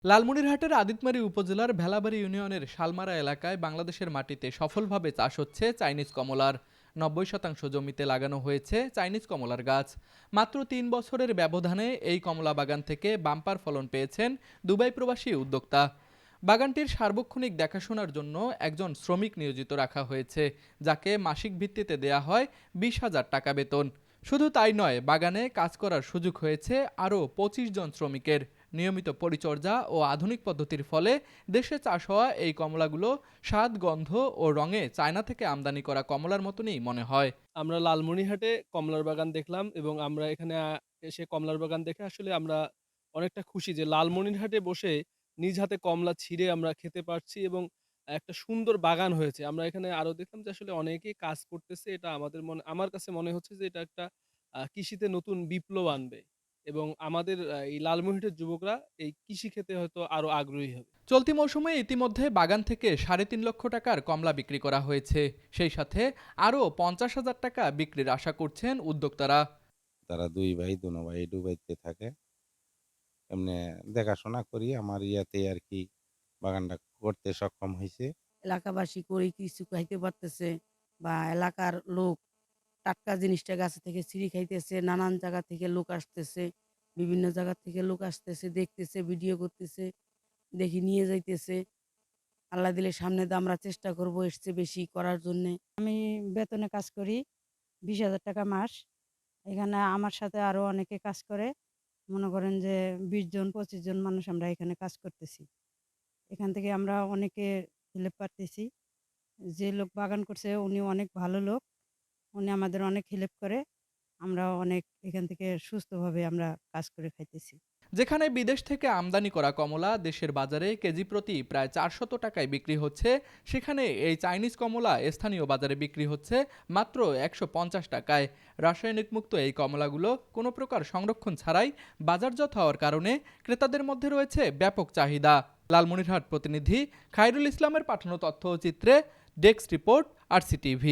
লালমনিরহাটের আদিতমারী উপজেলার ভেলাবাড়ী ইউনিয়নের শালমারা এলাকায় বাংলাদেশের মাটিতে সফলভাবে চাষ হচ্ছে চাইনিজ কমলার। ৯০% জমিতে লাগানো হয়েছে চাইনিজ কমলার গাছ। মাত্র ৩ বছরের ব্যবধানে এই কমলা বাগান থেকে বাম্পার ফলন পেয়েছেন দুবাই প্রবাসী উদ্যোক্তা। বাগানটির সার্বক্ষণিক দেখাশোনার জন্য একজন শ্রমিক নিয়োজিত রাখা হয়েছে, যাকে মাসিক ভিত্তিতে দেয়া হয় ২০,০০০ টাকা বেতন। শুধু তাই নয়, বাগানে কাজ করার সুযোগ হয়েছে আরও ২৫ জন শ্রমিকের। নিয়মিত পরিচর্যা ও আধুনিক পদ্ধতির ফলে দেশে চাষ হওয়া এই কমলাগুলো স্বাদ, গন্ধ ও রঙে চায়না থেকে আমদানি করা কমলার মতনই মনে হয়। আমরা লালমনিরহাটে কমলার বাগান দেখলাম এবং আমরা এখানে এসে কমলার বাগান দেখে আসলে আমরা অনেকটা খুশি যে লালমনিরহাটে বসে নিজ হাতে কমলা ছিঁড়ে আমরা খেতে পারছি এবং একটা সুন্দর বাগান হয়েছে। আমরা এখানে আরো দেখলাম যে আসলে অনেকেই কাজ করতেছে। এটা আমার কাছে মনে হচ্ছে যে এটা একটা কৃষিতে নতুন বিপ্লব আনবে এবং আমাদের এই লালমনিরহাটের যুবকরা এই কৃষি ক্ষেত্রে হয়তো আরো আগ্রহী হবে। চলতি মৌসুমে ইতিমধ্যে বাগান থেকে ৩.৫ লক্ষ টাকার কমলা বিক্রি করা হয়েছে। সেই সাথে আরও ৫০,০০০ টাকা বিক্রির আশা করছেন উদ্যোক্তারা। তারা ২ ভাই, দোনো ভাই ডুবাইতে থাকে। এমনে দেখাশোনা করি আমার ইয়াতে আরকি বাগানটা করতে সক্ষম হইছি। এলাকাবাসী করে কিছু খাইতে পারতেছে বা এলাকার লোক টাটকা জিনিসটা গাছে থেকে ছিঁড়ে খাইতেছে। নানান জায়গা থেকে লোক আসতেছে, বিভিন্ন জায়গা থেকে লোক আসতেছে, দেখতেছে, ভিডিও করতেছে, দেখি নিয়ে যাইতেছে। আল্লাহ দিলে সামনে দিয়ে আমরা চেষ্টা করব এর চেয়ে বেশি করার জন্যে। আমি বেতনে কাজ করি, ২০,০০০ টাকা মাস। এখানে আমার সাথে আরো অনেকে কাজ করে। মনে করেন যে ২০ জন ২৫ জন মানুষ আমরা এখানে কাজ করতেছি। এখান থেকে আমরা অনেকে হেল্প পারতেছি। যে লোক বাগান করছে উনি অনেক ভালো লোক। উনি আমাদের অনেক হেল্প করে। আমরা অনেক এখান থেকে সুস্থভাবে আমরা কাজ করে খাইতেছি। যেখানে বিদেশ থেকে আমদানি করা কমলা দেশের বাজারে কেজি প্রতি প্রায় ৪০০ টাকায় বিক্রি হচ্ছে, সেখানে এই চাইনিজ কমলা স্থানীয় বাজারে বিক্রি হচ্ছে মাত্র ১৫০ টাকায়। রাসায়নিক মুক্ত এই কমলাগুলো কোনো প্রকার সংরক্ষণ ছাড়াই বাজারজাত হওয়ার কারণে ক্রেতাদের মধ্যে রয়েছে ব্যাপক চাহিদা। লালমনিরহাট প্রতিনিধি খায়রুল ইসলামের পাঠানো তথ্য ও চিত্রে ডেস্ক রিপোর্ট, RCTV।